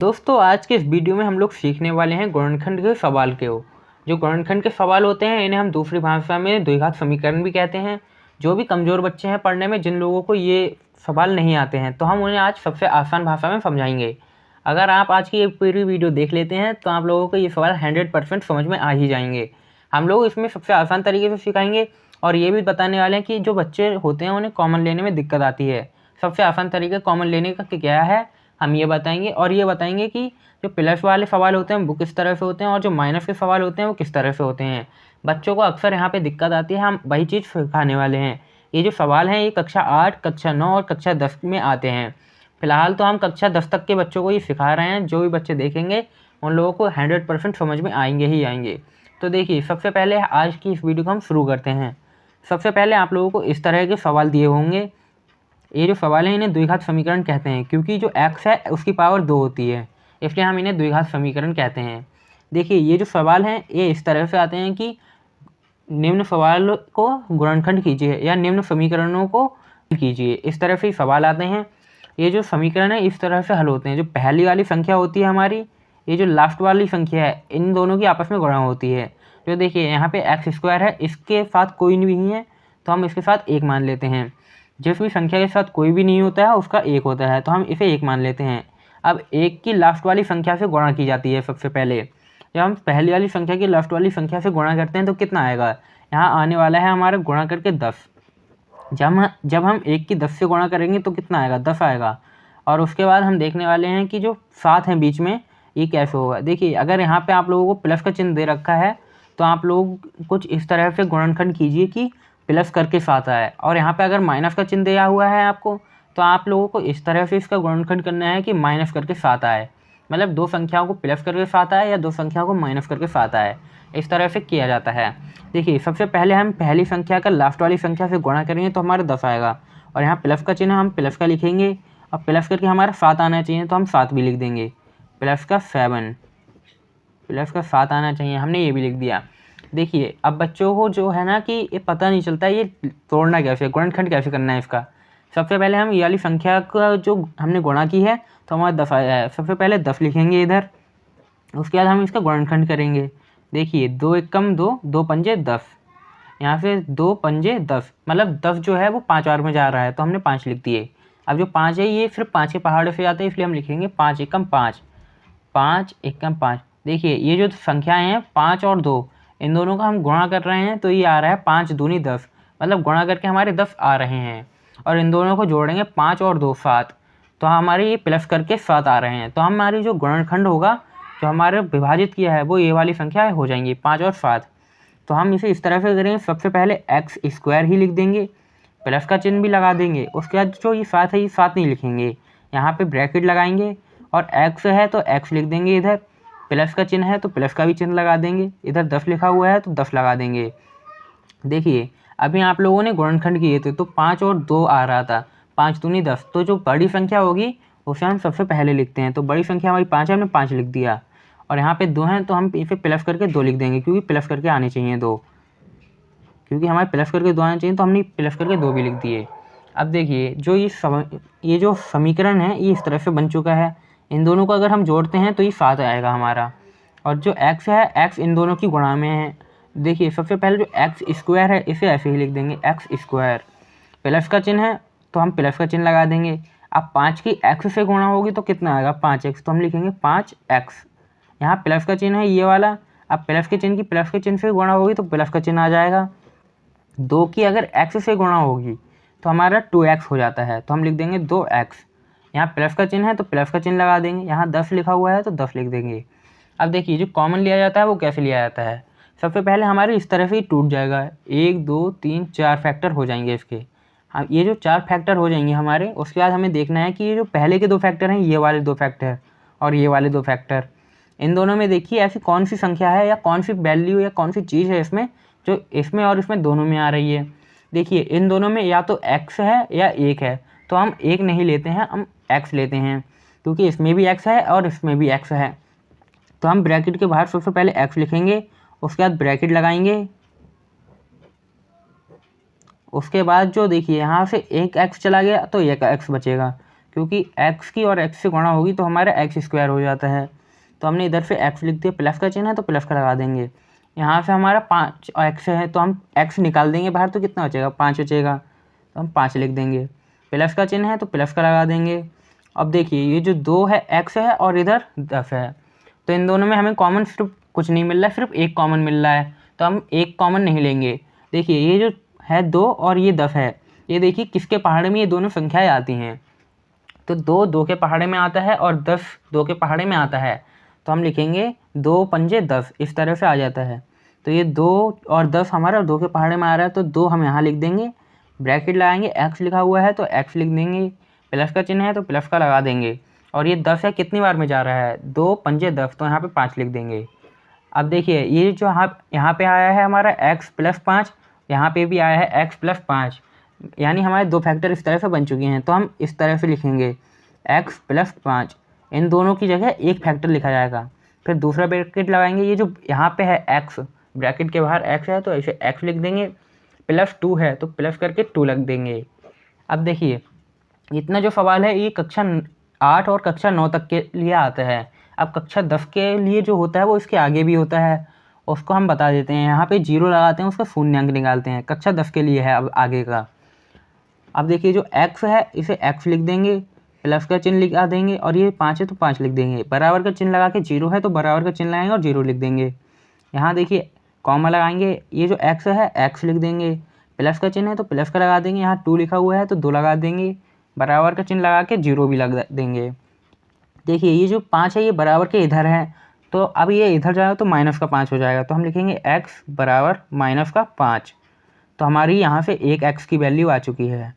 दोस्तों आज के इस वीडियो में हम लोग सीखने वाले हैं गुणनखंड के सवाल के जो गुणनखंड के सवाल होते हैं इन्हें हम दूसरी भाषा में द्विघात समीकरण भी कहते हैं। जो भी कमज़ोर बच्चे हैं पढ़ने में, जिन लोगों को ये सवाल नहीं आते हैं, तो हम उन्हें आज सबसे आसान भाषा में समझाएंगे। अगर आप आज की ये पूरी वीडियो देख लेते हैं तो आप लोगों को ये सवाल 100% समझ में आ ही जाएंगे। हम लोग इसमें सबसे आसान तरीके से सिखाएंगे और ये भी बताने वाले हैं कि जो बच्चे होते हैं उन्हें कॉमन लेने में दिक्कत आती है, सबसे आसान तरीका कॉमन लेने का क्या है हम ये बताएंगे। और ये बताएंगे कि जो प्लस वाले सवाल होते हैं वो किस तरह से होते हैं और जो माइनस के सवाल होते हैं वो किस तरह से होते हैं। बच्चों को अक्सर यहाँ पे दिक्कत आती है, हम वही चीज़ सिखाने वाले हैं। ये जो सवाल हैं ये कक्षा 8, कक्षा 9 और कक्षा 10 में आते हैं। फिलहाल तो हम कक्षा 10 तक के बच्चों को ये सिखा रहे हैं। जो भी बच्चे देखेंगे उन लोगों को 100% समझ में आएंगे ही आएंगे। तो देखिए, सबसे पहले आज की इस वीडियो को हम शुरू करते हैं। सबसे पहले आप लोगों को इस तरह के सवाल दिए होंगे। ये जो सवाल है इन्हें द्विघात समीकरण कहते हैं, क्योंकि जो x है उसकी पावर 2 होती है, इसलिए हम इन्हें द्विघात समीकरण कहते हैं। देखिए, ये जो सवाल हैं ये इस तरह से आते हैं कि निम्न सवाल को गुणनखंड कीजिए या निम्न समीकरणों को कीजिए, इस तरह से सवाल आते हैं। ये जो समीकरण है इस तरह से हल होते हैं। जो पहली वाली संख्या होती है हमारी, ये जो लास्ट वाली संख्या है, इन दोनों की आपस में गुणा होती है। जो देखिए यहाँ पे x² है, इसके साथ कोई नहीं है तो हम इसके साथ 1 मान लेते हैं। जिस भी संख्या के साथ कोई भी नहीं होता है उसका 1 होता है, तो हम इसे 1 मान लेते हैं। अब 1 की लास्ट वाली संख्या से गुणा की जाती है। सबसे पहले जब हम पहली वाली संख्या की लास्ट वाली संख्या से गुणा करते हैं तो कितना आएगा, यहाँ आने वाला है हमारा गुणा करके 10। जब हम 1 की 10 से गुणा करेंगे तो कितना आएगा, 10 आएगा। और उसके बाद हम देखने वाले हैं कि जो 7 है बीच में, ये कैसे होगा। देखिए, अगर यहाँ पे आप लोगों को प्लस का चिन्ह दे रखा है तो आप लोग कुछ इस तरह से गुणनखंड कीजिए कि प्लस करके 7 आए। और यहाँ पे अगर माइनस का चिन्ह दिया हुआ है आपको, तो आप लोगों को इस तरह से इसका गुणनखंड करना है कि माइनस करके 7 आए। मतलब 2 संख्याओं को प्लस करके 7 आए या 2 संख्याओं को माइनस करके 7 आए, इस तरह से किया जाता है। देखिए, सबसे पहले हम पहली संख्या का लास्ट वाली संख्या से गुणा करेंगे तो हमारा 10 आएगा। और यहाँ प्लस का चिन्ह हम प्लस का लिखेंगे और प्लस करके हमारा 7 आना चाहिए तो हम 7 भी लिख देंगे। प्लस का 7, प्लस का 7 आना चाहिए, हमने ये भी लिख दिया। देखिए, अब बच्चों को जो है ना कि ये पता नहीं चलता है ये तोड़ना कैसे, गुणनखंड कैसे करना है इसका। सबसे पहले हम ये वाली संख्या का जो हमने गुणा की है तो हमारा 10 आया है। सबसे पहले 10 लिखेंगे इधर, उसके बाद हम इसका गुणनखंड करेंगे। देखिए, 2 एकम 2, 2 पंजे 10, यहाँ से 2 पंजे 10, मतलब 10 जो है वो 5 बार में जा रहा है तो हमने 5 लिख दिए। अब जो 5 है ये सिर्फ 5 के पहाड़ों से जाते हैं, इसलिए हम लिखेंगे 5 एकम 5, 5 एकम 5। देखिए, ये जो संख्याएँ हैं 5 और 2, इन दोनों का हम गुणा कर रहे हैं तो ये आ रहा है 5 दूनी 10, मतलब गुणा करके हमारे 10 आ रहे हैं। और इन दोनों को जोड़ेंगे 5 और 2 7, तो हमारे ये प्लस करके 7 आ रहे हैं। तो हमारी जो गुणनखंड होगा, जो हमारे विभाजित किया है, वो ये वाली संख्या हो जाएंगी 5 और 7। तो हम इसे इस तरह से करेंगे, सबसे पहले x² ही लिख देंगे, प्लस का चिन्ह भी लगा देंगे। उसके बाद जो ये 7 है ये 7 नहीं लिखेंगे, यहाँ पे ब्रैकेट लगाएंगे और x है तो x लिख देंगे इधर, प्लस का चिन्ह है तो प्लस का भी चिन्ह लगा देंगे, इधर 10 लिखा हुआ है तो 10 लगा देंगे। देखिए, अभी आप लोगों ने गुणनखंड किए थे तो 5 और 2 आ रहा था, 5 दूनी 10, तो जो बड़ी संख्या होगी उसे हम सबसे पहले लिखते हैं। तो बड़ी संख्या हमारी 5 है, हमने 5 लिख दिया। और यहाँ पे 2 हैं तो हम इसे प्लस करके 2 लिख देंगे, क्योंकि प्लस करके आने चाहिए 2, क्योंकि हमारे प्लस करके 2 आने चाहिए तो हमने प्लस करके 2 भी लिख दिए। अब देखिए, जो ये जो समीकरण है ये इस तरह से बन चुका है। इन दोनों को अगर हम जोड़ते हैं तो ये 7 आएगा हमारा। और जो x है, x इन दोनों की गुणा में है। देखिए, सबसे पहले जो x² है इसे ऐसे ही लिख देंगे, x²। प्लस का चिन्ह है तो हम प्लस का चिन्ह लगा देंगे। अब 5 की x से गुणा होगी तो कितना आएगा, 5x, तो हम लिखेंगे 5x। यहाँ प्लस का चिन्ह है ये वाला, अब प्लस के चिन्ह की प्लस के चिन्ह से गुणा होगी तो प्लस का चिन्ह आ जाएगा। 2 की अगर x से गुणा होगी तो हमारा 2x हो जाता है, तो हम लिख देंगे 2x। यहाँ प्लस का चिन्ह है तो प्लस का चिन्ह लगा देंगे, यहाँ 10 लिखा हुआ है तो 10 लिख देंगे। अब देखिए, जो कॉमन लिया जाता है वो कैसे लिया जाता है। सबसे पहले हमारे इस तरह से ही टूट जाएगा, 1 2 3 4 फैक्टर हो जाएंगे इसके। हाँ, ये जो 4 फैक्टर हो जाएंगे हमारे, उसके बाद हमें देखना है कि ये जो पहले के 2 फैक्टर हैं, ये वाले 2 फैक्टर और ये वाले 2 फैक्टर, इन दोनों में देखिए ऐसी कौन सी संख्या है या कौन सी वैल्यू या कौन सी चीज़ है इसमें जो इसमें और इसमें दोनों में आ रही है। देखिए, इन दोनों में या तो x है या 1 है, तो हम 1 नहीं लेते हैं, हम x लेते हैं, क्योंकि इसमें भी x है और इसमें भी x है। तो हम ब्रैकेट के बाहर सबसे पहले x लिखेंगे, उसके बाद ब्रैकेट लगाएंगे। उसके बाद जो देखिए यहाँ से एक x चला गया तो एक x बचेगा, क्योंकि x की और x से गुणा होगी तो हमारा एक्स स्क्वायर हो जाता है। तो हमने इधर से x लिख दिया, प्लस का चिन्ह है तो प्लस का लगा देंगे। यहाँ से हमारा 5x है तो हम x निकाल देंगे बाहर, तो कितना बचेगा, 5 बचेगा, तो हम 5 लिख देंगे। प्लस का चिन्ह है तो प्लस का लगा देंगे। अब देखिए ये जो 2 है x है और इधर 10 है, तो इन दोनों में हमें कॉमन सिर्फ कुछ नहीं मिल रहा है, सिर्फ एक कॉमन मिल रहा है, तो हम एक कॉमन नहीं लेंगे। देखिए ये जो है 2 और ये 10 है, ये देखिए किसके पहाड़े में ये दोनों संख्याएं आती हैं, तो 2 2 के पहाड़े में आता है और 10 2 के पहाड़े में आता है, तो हम लिखेंगे 2 पंजे 10, इस तरह से आ जाता है। तो ये 2 और 10 हमारा 2 के पहाड़े में आ रहा है, तो 2 हम यहाँ लिख देंगे, ब्रैकेट लगाएंगे, x लिखा हुआ है तो x लिख देंगे, प्लस का चिन्ह है तो प्लस का लगा देंगे। और ये 10 है, कितनी बार में जा रहा है, 2 पंजे 10, तो यहाँ पे 5 लिख देंगे। अब देखिए ये जो यहाँ पे आया है हमारा x प्लस 5, यहाँ पे भी आया है x प्लस 5, यानी हमारे 2 फैक्टर इस तरह से बन चुके हैं, तो हम इस तरह से लिखेंगे x प्लस 5, इन दोनों की जगह एक फैक्टर लिखा जाएगा। फिर दूसरा ब्रैकेट लगाएंगे, ये जो यहाँ पे है x, ब्रैकेट के बाहर x है तो ऐसे x लिख देंगे, प्लस 2 है तो प्लस करके 2 लिख देंगे। अब देखिए इतना जो सवाल है ये कक्षा 8 और कक्षा 9 तक के लिए आता है। अब कक्षा 10 के लिए जो होता है वो इसके आगे भी होता है, उसको हम बता देते हैं, यहाँ पे 0 लगाते हैं, उसका शून्यांक निकालते हैं, कक्षा 10 के लिए है अब आगे का। अब देखिए जो x है इसे x लिख देंगे, प्लस का चिन्ह लिखा देंगे, और ये 5 है तो 5 लिख देंगे, बराबर का चिन्ह लगा के 0 है तो बराबर का चिन्ह लगाएंगे और 0 लिख देंगे। यहाँ देखिए कॉमा लगाएंगे, ये जो x है x लिख देंगे, प्लस का चिन्ह है तो प्लस का लगा देंगे, यहाँ 2 लिखा हुआ है तो 2 लगा देंगे, बराबर का चिन्ह लगा के 0 भी लगा देंगे। देखिए ये जो 5 है ये बराबर के इधर है, तो अब ये इधर जाएगा तो माइनस का 5 हो जाएगा, तो हम लिखेंगे x बराबर माइनस का 5। तो हमारी यहाँ से एक x की वैल्यू आ चुकी है।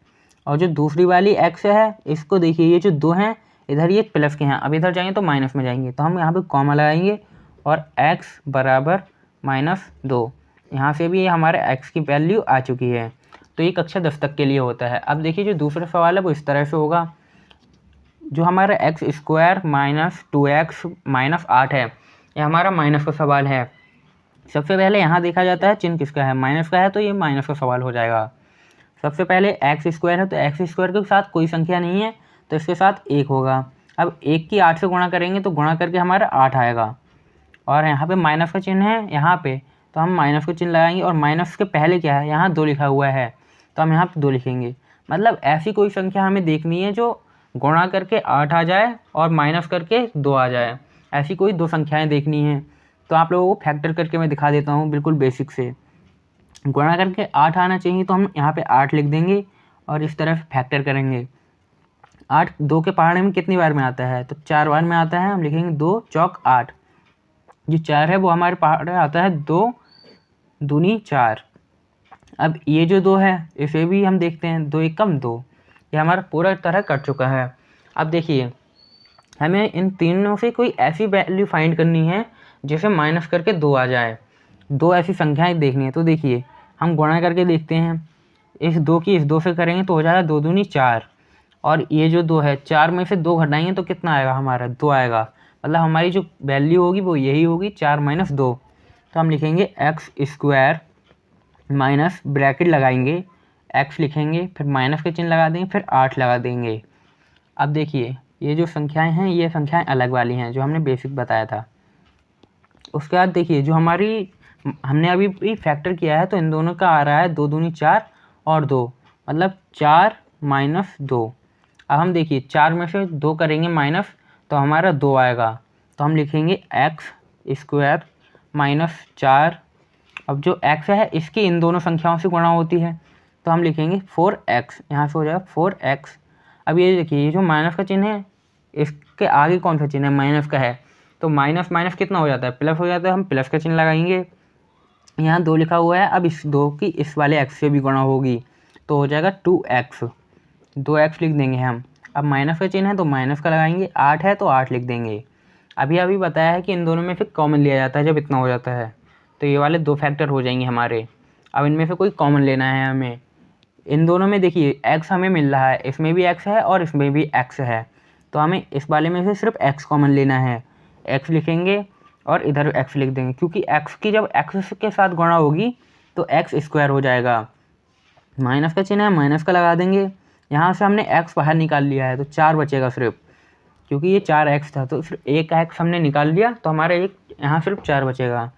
और जो दूसरी वाली x है इसको देखिए, ये जो 2 हैं इधर ये प्लस के हैं, अब इधर जाएंगे तो माइनस में जाएंगे, तो हम यहाँ पे कॉमा लगाएंगे और x बराबर -2, यहाँ से भी ये हमारे x की वैल्यू आ चुकी है। तो ये कक्षा 10 तक के लिए होता है। अब देखिए जो दूसरा सवाल है वो इस तरह से होगा, जो हमारा x square minus 2x minus 8 है, ये हमारा माइनस का सवाल है। सबसे पहले यहाँ देखा जाता है चिन्ह किसका है, माइनस का है, तो ये माइनस का सवाल हो जाएगा। सबसे पहले एक्स स्क्वायर है तो एक्स स्क्वायर के साथ कोई संख्या नहीं है तो इसके साथ 1 होगा। अब 1 की 8 से गुणा करेंगे तो गुणा करके हमारा 8 आएगा, और यहाँ पे माइनस का चिन्ह है यहाँ पे, तो हम माइनस का चिन्ह लगाएंगे, और माइनस के पहले क्या है, यहाँ 2 लिखा हुआ है तो हम यहाँ पे 2 लिखेंगे। मतलब ऐसी कोई संख्या हमें देखनी है जो गुणा करके 8 आ जाए और माइनस करके 2 आ जाए, ऐसी कोई 2 संख्याएँ देखनी हैं। तो आप लोगों को फैक्टर करके मैं दिखा देता हूँ, बिल्कुल बेसिक से। गुणा करके 8 आना चाहिए तो हम यहाँ पे 8 लिख देंगे और इस तरह फैक्टर करेंगे। 8 2 के पहाड़े में कितनी बार में आता है, तो 4 बार में आता है, हम लिखेंगे 2 चौक 8। जो 4 है वो हमारे पहाड़े आता है 2 दूनी 4। अब ये जो 2 है इसे भी हम देखते हैं, 2 एकम 2, ये हमारा पूरा तरह कट चुका है। अब देखिए हमें इन तीनों से कोई ऐसी वैल्यू फाइंड करनी है जिसे माइनस करके 2 आ जाए, 2 ऐसी संख्याएं देखनी है। तो देखिए हम गुणा करके देखते हैं, इस 2 की इस 2 से करेंगे तो हो जाएगा 2 दूनी 4, और ये जो 2 है 4 में से 2 घटाएंगे तो कितना आएगा, हमारा 2 आएगा। मतलब हमारी जो वैल्यू होगी वो यही होगी, 4 - 2। तो हम लिखेंगे एक्स स्क्वायर माइनस ब्रैकेट लगाएंगे, x लिखेंगे, फिर माइनस के चिन्ह लगा देंगे, फिर 8 लगा देंगे। अब देखिए ये जो संख्याएं हैं ये संख्याएं अलग वाली हैं जो हमने बेसिक बताया था। उसके बाद देखिए जो हमारी हमने अभी भी फैक्टर किया है तो इन दोनों का आ रहा है 2 दूनी 4 और 2, मतलब 4 - 2। अब हम देखिए 4 में से 2 करेंगे माइनस तो हमारा 2 आएगा, तो हम लिखेंगे एक्स स्क्वायर -4। अब जो x है इसकी इन दोनों संख्याओं से गुणा होती है तो हम लिखेंगे 4x, यहाँ से हो जाएगा 4x। अब ये देखिए ये जो माइनस का चिन्ह है इसके आगे कौन सा चिन्ह है, माइनस का है, तो माइनस माइनस कितना हो जाता है, प्लस हो जाता है, हम प्लस का चिन्ह लगाएंगे। यहाँ 2 लिखा हुआ है, अब इस 2 की इस वाले x से भी गुणा होगी तो हो जाएगा 2x, 2x लिख देंगे हम। अब माइनस का चिन्ह है तो माइनस का लगाएंगे, 8 है तो 8 लिख देंगे। अभी बताया है कि इन दोनों में से कॉमन लिया जाता है जब इतना हो जाता है, तो ये वाले 2 फैक्टर हो जाएंगे हमारे। अब इनमें से कोई कॉमन लेना है हमें। इन दोनों में देखिए x हमें मिल रहा है, इसमें भी x है और इसमें भी x है, तो हमें इस वाले में से सिर्फ x कॉमन लेना है। x लिखेंगे और इधर x लिख देंगे, क्योंकि x की जब x के साथ गुणा होगी तो x स्क्वायर हो जाएगा। माइनस का चिन्ह है, माइनस का लगा देंगे, यहाँ से हमने x बाहर निकाल लिया है तो 4 बचेगा सिर्फ, क्योंकि ये 4x था तो सिर्फ एक x हमने निकाल लिया तो हमारा एक यहाँ सिर्फ 4 बचेगा।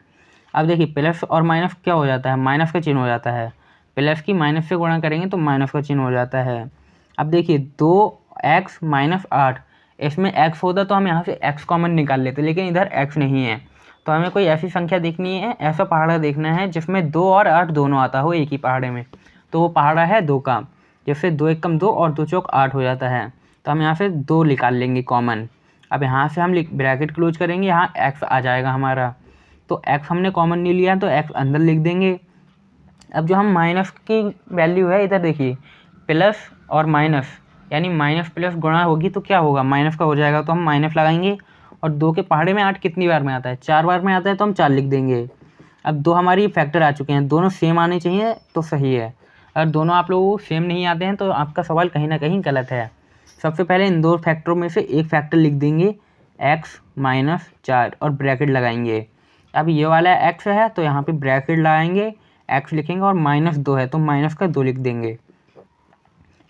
अब देखिए प्लस और माइनस क्या हो जाता है, माइनस का चिन्ह हो जाता है, प्लस की माइनस से गुणा करेंगे तो माइनस का चिन्ह हो जाता है। अब देखिए 2x - 8, इसमें x होता तो हम यहाँ से x कॉमन निकाल लेते, लेकिन इधर x नहीं है तो हमें कोई ऐसी संख्या देखनी है, ऐसा पहाड़ा देखना है जिसमें 2 और 8 दोनों आता हो एक ही पहाड़े में। तो वो पहाड़ा है 2 का, जैसे 2 × 2 और 2 × 8 हो जाता है, तो हम यहाँ से 2 निकाल लेंगे कॉमन। अब यहाँ से हम ब्रैकेट क्लोज करेंगे, यहाँ x आ जाएगा हमारा, तो x हमने कॉमन नहीं लिया तो x अंदर लिख देंगे। अब जो हम माइनस की वैल्यू है इधर देखिए, प्लस और माइनस यानी माइनस प्लस गुणा होगी तो क्या होगा, माइनस का हो जाएगा, तो हम माइनस लगाएंगे। और 2 के पहाड़े में 8 कितनी बार में आता है, 4 बार में आता है, तो हम 4 लिख देंगे। अब 2 हमारी फैक्टर आ चुके हैं, दोनों सेम आने चाहिए तो सही है, अगर दोनों आप लोगों को सेम नहीं आते हैं तो आपका सवाल कहीं ना कहीं गलत है। सबसे पहले इन 2 फैक्टरों में से एक फैक्टर लिख देंगे x - 4 और ब्रैकेट लगाएंगे। अब ये वाला x है तो यहाँ पे ब्रैकेट लगाएंगे, x लिखेंगे और -2 है तो माइनस का 2 लिख देंगे।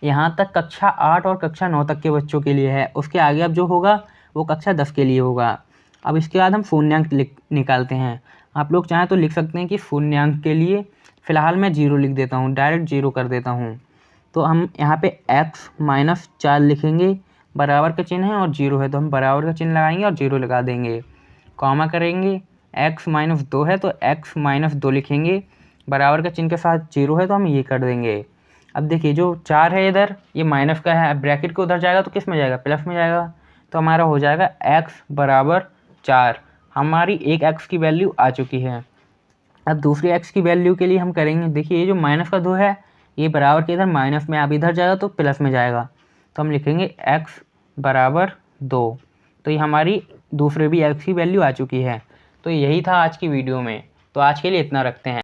यहाँ तक कक्षा 8 और कक्षा 9 तक के बच्चों के लिए है, उसके आगे अब जो होगा वो कक्षा 10 के लिए होगा। अब इसके बाद हम शून्यांक निकालते हैं। आप लोग चाहें तो लिख सकते हैं कि शून्यांक के लिए फ़िलहाल मैं 0 लिख देता हूँ, डायरेक्ट 0 कर देता हूँ। तो हम यहाँ पे x - 4 लिखेंगे, बराबर का चिन्ह है और 0 है तो हम बराबर का चिन्ह लगाएंगे और 0 लगा देंगे, कॉमा करेंगे। x - 2 है तो x - 2 लिखेंगे, बराबर का चिन्ह के साथ 0 है तो हम ये कर देंगे। अब देखिए जो 4 है इधर ये माइनस का है, ब्रैकेट के उधर जाएगा तो किस में जाएगा, प्लस में जाएगा, तो हमारा हो जाएगा x = 4। हमारी एक x की वैल्यू आ चुकी है। अब दूसरी x की वैल्यू के लिए हम करेंगे, देखिए ये जो माइनस का 2 है ये बराबर के इधर माइनस में, अब इधर जाएगा तो प्लस में जाएगा, तो हम लिखेंगे x = 2। तो ये हमारी दूसरे भी x की वैल्यू आ चुकी है। तो यही था आज की वीडियो में, तो आज के लिए इतना रखते हैं।